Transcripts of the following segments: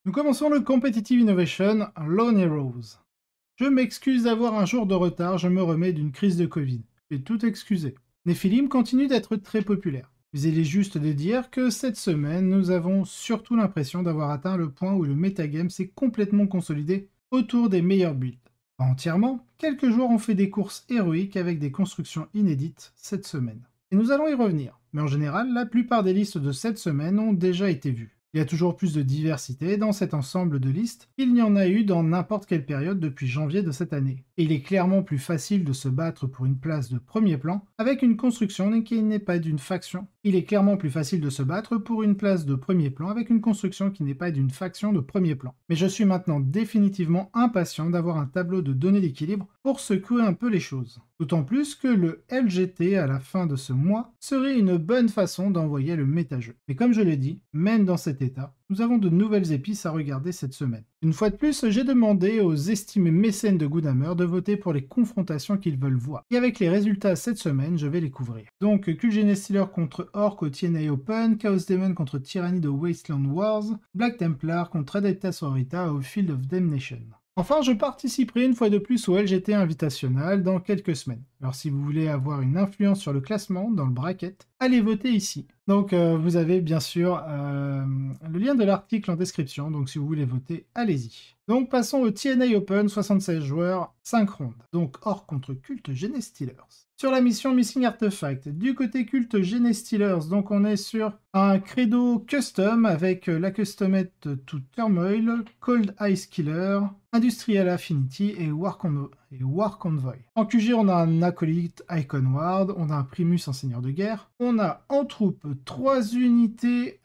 Nous commençons le Competitive Innovation Lone Heroes. Je m'excuse d'avoir un jour de retard, je me remets d'une crise de Covid. J'ai tout excusé. Nephilim continue d'être très populaire. Mais il est juste de dire que cette semaine, nous avons surtout l'impression d'avoir atteint le point où le metagame s'est complètement consolidé autour des meilleurs builds. Pas entièrement, quelques joueurs ont fait des courses héroïques avec des constructions inédites cette semaine. Et nous allons y revenir, mais en général, la plupart des listes de cette semaine ont déjà été vues. Il y a toujours plus de diversité dans cet ensemble de listes qu'il n'y en a eu dans n'importe quelle période depuis janvier de cette année. Et il est clairement plus facile de se battre pour une place de premier plan avec une construction qui n'est pas d'une faction. Il est clairement plus facile de se battre pour une place de premier plan avec une construction qui n'est pas d'une faction de premier plan. Mais je suis maintenant définitivement impatient d'avoir un tableau de données d'équilibre pour secouer un peu les choses. D'autant plus que le LGT à la fin de ce mois serait une bonne façon d'envoyer le méta-jeu. Mais comme je l'ai dit, même dans cet état, nous avons de nouvelles épices à regarder cette semaine. Une fois de plus, j'ai demandé aux estimés mécènes de Goodhammer de voter pour les confrontations qu'ils veulent voir. Et avec les résultats cette semaine, je vais les couvrir. Donc, Kulgene Stealer contre Orc au TNA Open, Chaos Demon contre Tyranny de Wasteland Wars, Black Templar contre Adeptas Sororita au Field of Damnation. Enfin, je participerai une fois de plus au LGT Invitational dans quelques semaines. Alors si vous voulez avoir une influence sur le classement dans le bracket, allez voter ici. Donc vous avez bien sûr le lien de l'article en description, donc si vous voulez voter, allez-y. Donc passons au TNA Open, 76 joueurs, 5 rondes. Donc Orc contre Cult Gene Stealers. Sur la mission Missing Artifact, du côté Cult Gene Stealers, donc on est sur un credo custom avec la customette to Turmoil, Cold Ice Killer, Industrial Affinity et War Convoy. En QG, on a un Acolyte Icon Ward, on a un Primus en Seigneur de Guerre, on a en troupe 3 unités,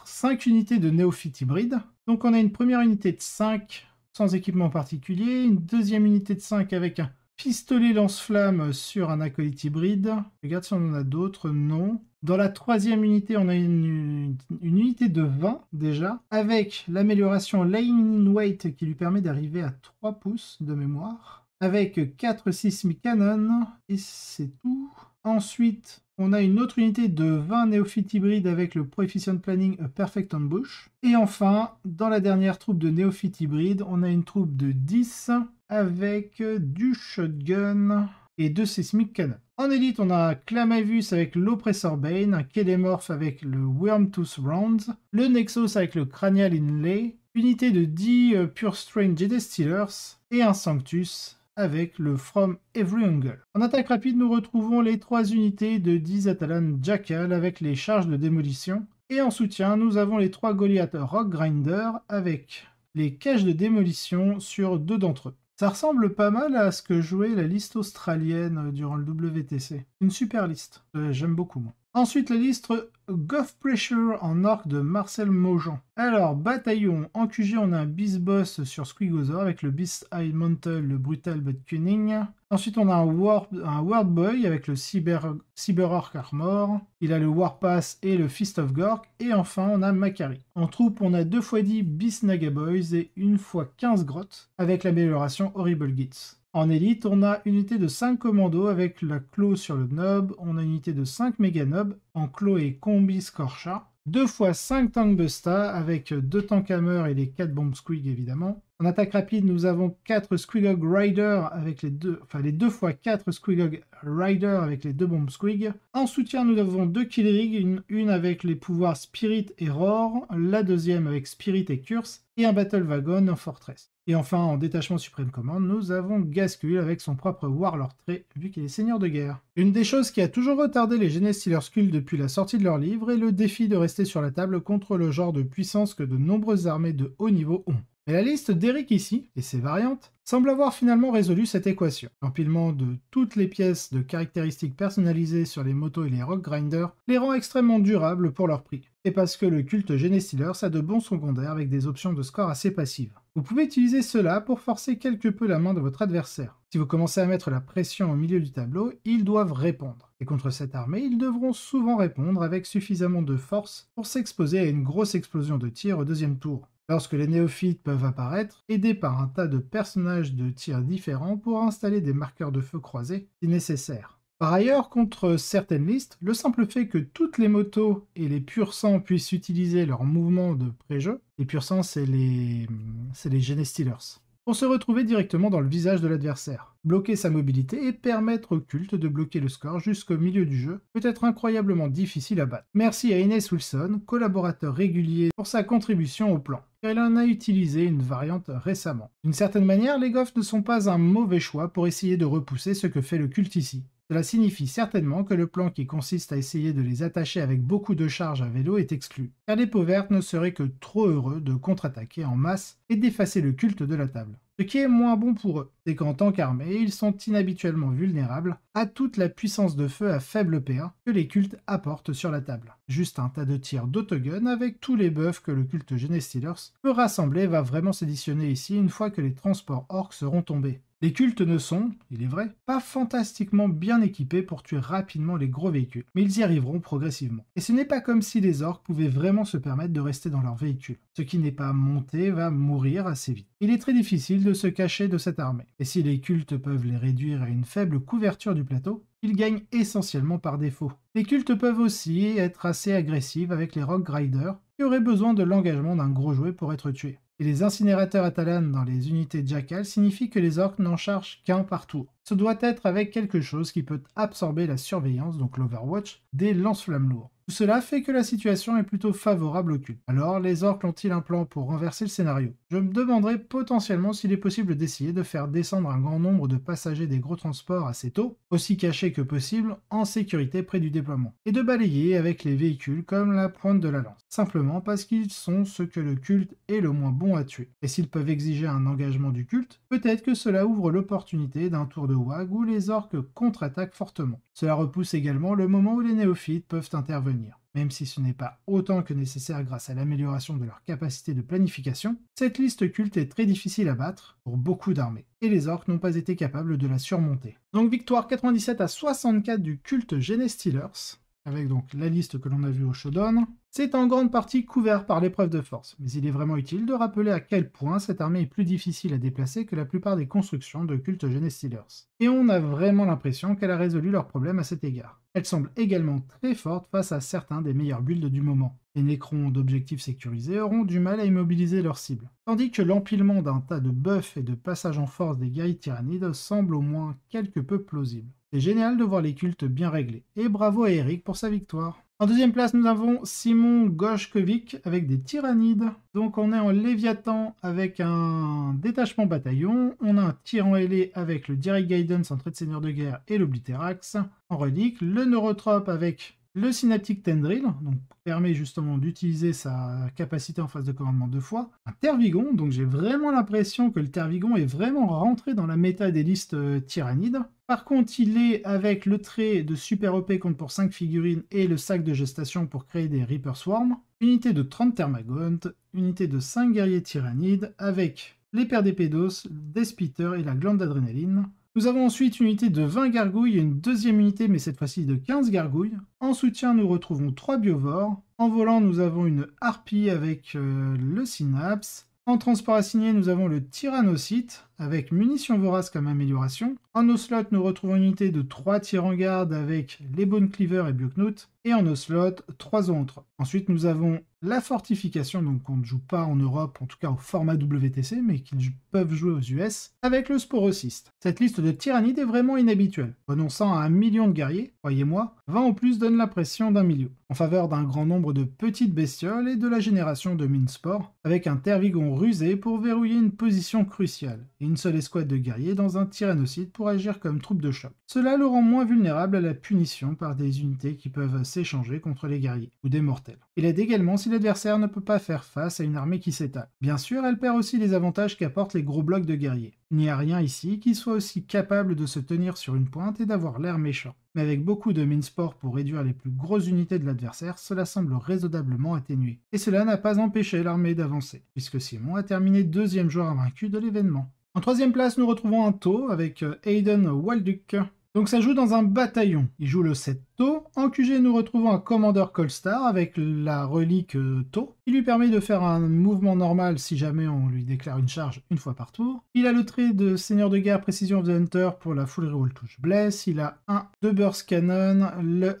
5 unités de néophytes hybrides. Donc on a une première unité de 5 sans équipement particulier, une deuxième unité de 5 avec un pistolet lance-flamme sur un acolyte hybride. Regarde si on en a d'autres, non. Dans la troisième unité, on a une unité de 20 déjà, avec l'amélioration Lane in Weight qui lui permet d'arriver à 3 pouces de mémoire, avec 4 Seismic Cannon, et c'est tout. Ensuite, on a une autre unité de 20 néophytes hybrides avec le Proficient Planning A Perfect Ambush. Et enfin, dans la dernière troupe de néophytes hybrides, on a une troupe de 10 avec du Shotgun et 2 Seismic Cannon. En élite, on a Clamavus avec l'Oppressor Bane, un Kelemorph avec le Wormtooth Rounds, le Nexus avec le Cranial Inlay, unité de 10 Pure Strain Jedi Stealers et un Sanctus avec le From Every Angle. En attaque rapide, nous retrouvons les 3 unités de 10 Atalan Jackal avec les charges de démolition. Et en soutien, nous avons les 3 Goliath Rock Grinder avec les caches de démolition sur 2 d'entre eux. Ça ressemble pas mal à ce que jouait la liste australienne durant le WTC. Une super liste, j'aime beaucoup moi. Ensuite, la liste Goth Pressure en orc de Marcel Maujean. Alors, bataillon, en QG, on a un Beast Boss sur Squigozor avec le Beast Eye Mantle, le Brutal but Cunning. Ensuite, on a un Ward Boy avec le Cyber Orc Armor. Il a le Warpass et le Fist of Gork. Et enfin, on a Macari. En troupe, on a 2x10 Beast Naga Boys et 1x15 grottes avec l'amélioration Horrible Gits. En élite, on a une unité de 5 commandos avec la Claw sur le Nob, on a une unité de 5 méga Nob en Claw et Combi Scorcha, 2x5 Tank Busta avec 2 Tank Hammer et les 4 bombes Squig évidemment. En attaque rapide, nous avons 4 Squigog Rider avec les 2x4 Squigog Rider avec les 2 bombes Squig. En soutien, nous avons 2 Kill Rig, une avec les pouvoirs Spirit et Roar, la deuxième avec Spirit et Curse, et un Battle Wagon en Fortress. Et enfin, en détachement Supreme Command, nous avons Gaskull avec son propre Warlord trait, vu qu'il est seigneur de guerre. Une des choses qui a toujours retardé les Gene Stealer Skull depuis la sortie de leur livre est le défi de rester sur la table contre le genre de puissance que de nombreuses armées de haut niveau ont. Mais la liste d'Eric ici, et ses variantes, semble avoir finalement résolu cette équation. L'empilement de toutes les pièces de caractéristiques personnalisées sur les motos et les rock grinders les rend extrêmement durables pour leur prix. Et parce que le culte Gene Stealers a de bons secondaires avec des options de score assez passives. Vous pouvez utiliser cela pour forcer quelque peu la main de votre adversaire. Si vous commencez à mettre la pression au milieu du tableau, ils doivent répondre. Et contre cette armée, ils devront souvent répondre avec suffisamment de force pour s'exposer à une grosse explosion de tir au deuxième tour. Lorsque les néophytes peuvent apparaître, aidés par un tas de personnages de tir différents pour installer des marqueurs de feu croisés si nécessaire. Par ailleurs, contre certaines listes, le simple fait que toutes les motos et les pur sang puissent utiliser leur mouvement de pré-jeu, les pur sang c'est les Genestealers, pour se retrouver directement dans le visage de l'adversaire, bloquer sa mobilité et permettre au culte de bloquer le score jusqu'au milieu du jeu peut être incroyablement difficile à battre. Merci à Inès Wilson, collaborateur régulier, pour sa contribution au plan, car elle en a utilisé une variante récemment. D'une certaine manière, les Goffs ne sont pas un mauvais choix pour essayer de repousser ce que fait le culte ici. Cela signifie certainement que le plan qui consiste à essayer de les attacher avec beaucoup de charges à vélo est exclu, car les peaux vertes ne seraient que trop heureux de contre-attaquer en masse et d'effacer le culte de la table. Ce qui est moins bon pour eux, c'est qu'en tant qu'armée, ils sont inhabituellement vulnérables à toute la puissance de feu à faible PA que les cultes apportent sur la table. Juste un tas de tirs d'autogun avec tous les buffs que le culte Genestealers peut rassembler va vraiment s'additionner ici une fois que les transports orcs seront tombés. Les cultes ne sont, il est vrai, pas fantastiquement bien équipés pour tuer rapidement les gros véhicules, mais ils y arriveront progressivement. Et ce n'est pas comme si les orques pouvaient vraiment se permettre de rester dans leur véhicule. Ce qui n'est pas monté va mourir assez vite. Il est très difficile de se cacher de cette armée, et si les cultes peuvent les réduire à une faible couverture du plateau, ils gagnent essentiellement par défaut. Les cultes peuvent aussi être assez agressifs avec les Rock Riders, qui auraient besoin de l'engagement d'un gros jouet pour être tués. Et les incinérateurs Atalan dans les unités Jackal signifient que les orques n'en chargent qu'un par tour. Ce doit être avec quelque chose qui peut absorber la surveillance, donc l'Overwatch, des lance-flammes lourds. Tout cela fait que la situation est plutôt favorable au culte. Alors, les orques ont-ils un plan pour renverser le scénario? Je me demanderai potentiellement s'il est possible d'essayer de faire descendre un grand nombre de passagers des gros transports assez tôt, aussi cachés que possible, en sécurité près du déploiement, et de balayer avec les véhicules comme la pointe de la lance, simplement parce qu'ils sont ce que le culte est le moins bon à tuer. Et s'ils peuvent exiger un engagement du culte, peut-être que cela ouvre l'opportunité d'un tour de WAG où les orques contre-attaquent fortement. Cela repousse également le moment où les néophytes peuvent intervenir. Même si ce n'est pas autant que nécessaire grâce à l'amélioration de leur capacité de planification, cette liste culte est très difficile à battre pour beaucoup d'armées, et les orques n'ont pas été capables de la surmonter. Donc victoire 97 à 64 du culte Genestealers, avec donc la liste que l'on a vue au Showdown. C'est en grande partie couvert par l'épreuve de force, mais il est vraiment utile de rappeler à quel point cette armée est plus difficile à déplacer que la plupart des constructions de culte Genestealers. Et on a vraiment l'impression qu'elle a résolu leurs problèmes à cet égard. Elle semble également très forte face à certains des meilleurs builds du moment. Les nécrons d'objectifs sécurisés auront du mal à immobiliser leurs cibles, tandis que l'empilement d'un tas de buffs et de passages en force des guerriers tyrannides semble au moins quelque peu plausible. C'est génial de voir les cultes bien réglés, et bravo à Eric pour sa victoire. En deuxième place, nous avons Simon Goshkovic avec des tyrannides. Donc on est en Léviathan avec un détachement bataillon. On a un tyran ailé avec le Direct Guidance en trait de seigneur de guerre et l'Obliterax. En relique, le Neurotrope avec le Synaptic Tendril, donc permet justement d'utiliser sa capacité en phase de commandement 2 fois. Un Tervigon, donc j'ai vraiment l'impression que le Tervigon est vraiment rentré dans la méta des listes tyrannides. Par contre, il est avec le trait de Super OP compte pour 5 figurines et le sac de gestation pour créer des Reaper Swarm. Unité de 30 Thermagant, unité de 5 guerriers tyrannides avec les Perdépédos, des Spitters et la glande d'adrénaline. Nous avons ensuite une unité de 20 gargouilles et une deuxième unité, mais cette fois-ci de 15 gargouilles. En soutien, nous retrouvons 3 biovores. En volant, nous avons une harpie avec le synapse. En transport assigné, nous avons le tyrannocyte avec munitions voraces comme amélioration. En Ocelot, nous retrouvons une unité de 3 tirs en garde avec les Bone Cleaver et Bioknout. Et en Ocelot, 3 autres. Ensuite, nous avons la fortification, donc on ne joue pas en Europe, en tout cas au format WTC, mais qu'ils peuvent jouer aux US, avec le Sporocyste. Cette liste de tyrannides est vraiment inhabituelle. Renonçant à 1 million de guerriers, croyez-moi, 20 en plus donne l'impression d'un million, en faveur d'un grand nombre de petites bestioles et de la génération de Minsport, avec un Tervigon rusé pour verrouiller une position cruciale, et une seule escouade de guerriers dans un tyrannocyte pour agir comme troupe de choc. Cela le rend moins vulnérable à la punition par des unités qui peuvent s'échanger contre les guerriers, ou des mortels. Il aide également si l'adversaire ne peut pas faire face à une armée qui s'étale. Bien sûr, elle perd aussi les avantages qu'apportent les gros blocs de guerriers. Il n'y a rien ici qui soit aussi capable de se tenir sur une pointe et d'avoir l'air méchant. Mais avec beaucoup de Minsport pour réduire les plus grosses unités de l'adversaire, cela semble raisonnablement atténué. Et cela n'a pas empêché l'armée d'avancer, puisque Simon a terminé deuxième joueur invaincu de l'événement. En troisième place, nous retrouvons un taux avec Aiden Walduck. Donc ça joue dans un bataillon. Il joue le 7 Tau. En QG, nous retrouvons un Commander Colstar avec la relique Tau, qui lui permet de faire un mouvement normal si jamais on lui déclare une charge une fois par tour. Il a le trait de Seigneur de guerre Precision of the Hunter pour la full reroll touche Bless. Il a 2 Burst Cannon, le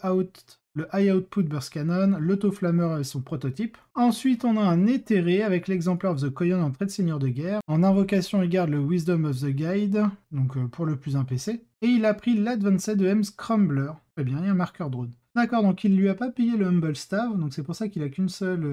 High Output Burst Cannon, l'Auto-Flammeur et son prototype. Ensuite, on a un éthéré avec l'exemplaire of the Coyon en trait de Seigneur de guerre. En invocation, il garde le Wisdom of the Guide, donc pour le plus 1 PC. Et il a pris l'Advanced de M Scrambler. Très bien, il y a un marqueur drone. D'accord, donc il lui a pas payé le Humble Staff, donc c'est pour ça qu'il a qu'une seule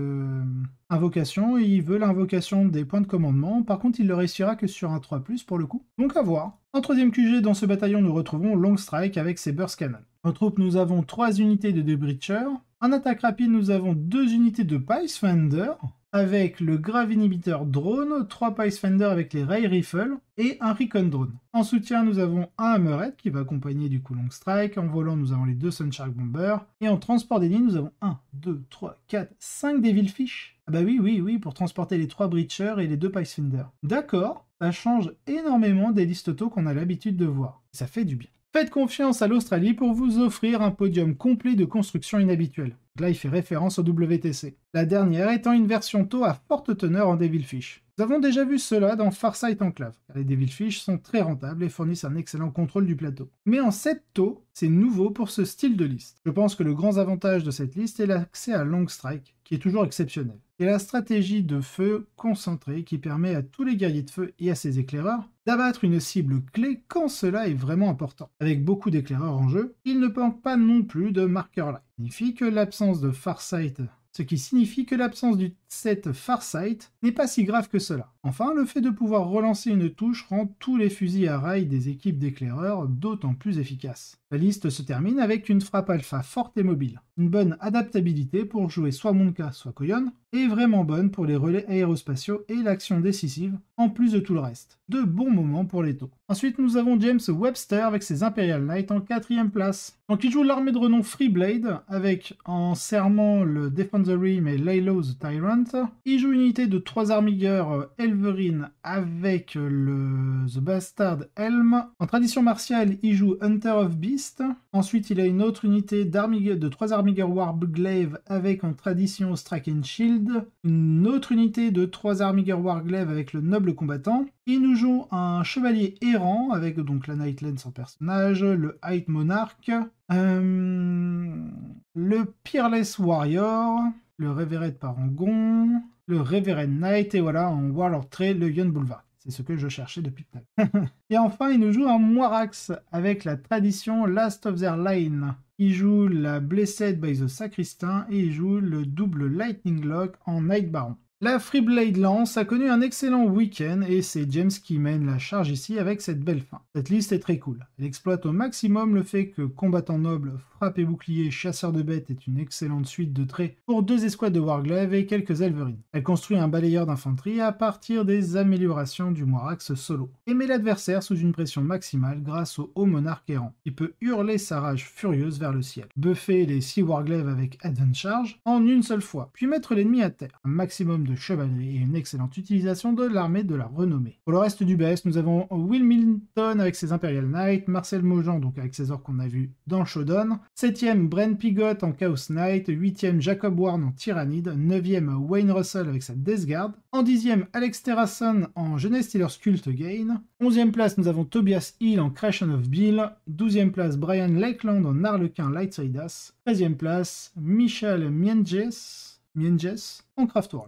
invocation, et il veut l'invocation des points de commandement. Par contre, il le réussira que sur un 3+, pour le coup. Donc à voir. En troisième QG, dans ce bataillon, nous retrouvons Long Strike avec ses Burst Cannon. En troupe, nous avons 3 unités de Debreacher. En attaque rapide, nous avons 2 unités de Pathfinder, avec le Grave Inhibitor Drone, 3 Pathfinder avec les Ray Rifle, et un Recon Drone. En soutien, nous avons un Hammerhead qui va accompagner du coup Long Strike. En volant, nous avons les 2 Sunshark Bomber. Et en transport d'ennemis, nous avons 1, 2, 3, 4, 5 Devilfish. Ah bah oui, pour transporter les 3 Breachers et les 2 Pathfinder. D'accord, ça change énormément des listes auto qu'on a l'habitude de voir. Ça fait du bien. Faites confiance à l'Australie pour vous offrir un podium complet de construction inhabituelle. Là, il fait référence au WTC. La dernière étant une version Tau à forte teneur en Devilfish. Nous avons déjà vu cela dans Farsight Enclave, car les Devilfish sont très rentables et fournissent un excellent contrôle du plateau. Mais en 7 Tau, c'est nouveau pour ce style de liste. Je pense que le grand avantage de cette liste est l'accès à Long Strike, qui est toujours exceptionnel. Et la stratégie de feu concentrée qui permet à tous les guerriers de feu et à ses éclaireurs d'abattre une cible clé quand cela est vraiment important. Avec beaucoup d'éclaireurs en jeu, il ne manque pas non plus de marqueurs light. Ce qui signifie que l'absence du set Farsight n'est pas si grave que cela. Enfin, le fait de pouvoir relancer une touche rend tous les fusils à rail des équipes d'éclaireurs d'autant plus efficaces. La liste se termine avec une frappe alpha forte et mobile. Une bonne adaptabilité pour jouer soit Monka, soit Coyon, et vraiment bonne pour les relais aérospatiaux et l'action décisive, en plus de tout le reste. De bons moments pour les taux. Ensuite, nous avons James Webster avec ses Imperial Knights en 4ème place. Donc il joue l'armée de renom Freeblade, avec en serment le Defend the Rim et Laylo the Tyrant. Il joue une unité de 3 armigueurs Elverine avec le The Bastard Helm. En tradition martiale, il joue Hunter of Beast. Ensuite, il a une autre unité de 3 armigueurs Warglaive avec en tradition Strike and Shield. Une autre unité de 3 armigueurs Warglaive avec le Noble Combattant. Il nous joue un chevalier errant avec donc la Nightlance en personnage, le High Monarch, le Peerless Warrior, le Revered Parangon, le Reverend Knight et voilà en Warlord Trait le Yon Boulevard. C'est ce que je cherchais depuis tout à l'heure. Et enfin, il nous joue un Moirax avec la tradition Last of Their Line. Il joue la Blessed by the Sacristain et il joue le double Lightning Lock en Night Baron. La Freeblade Lance a connu un excellent week-end et c'est James qui mène la charge ici avec cette belle fin. Cette liste est très cool. Elle exploite au maximum le fait que combattant noble, frappe et bouclier, chasseur de bêtes est une excellente suite de traits pour 2 escouades de Warglaive et quelques Elverines. Elle construit un balayeur d'infanterie à partir des améliorations du Moirax solo et met l'adversaire sous une pression maximale grâce au haut monarque errant. Il peut hurler sa rage furieuse vers le ciel, buffer les 6 Warglaive avec Advance Charge en une seule fois, puis mettre l'ennemi à terre. Un maximum de chevalerie et une excellente utilisation de l'armée de la renommée. Pour le reste du BS, nous avons Will Milton avec ses Imperial Knights, Marcel Maujean donc avec ses orques qu'on a vu dans le Showdown, 7ème Bren Pigot en Chaos Knight, 8ème Jacob Warne en Tyrannide, 9ème Wayne Russell avec sa Death Guard, en 10ème Alex Terrasson en Jeunesse Steelers Cult Gain, 11ème place nous avons Tobias Hill en Creation of Bill, 12ème place Brian Lakeland en Arlequin Lightsaidas, 13ème place Michel Mienges en Craft World.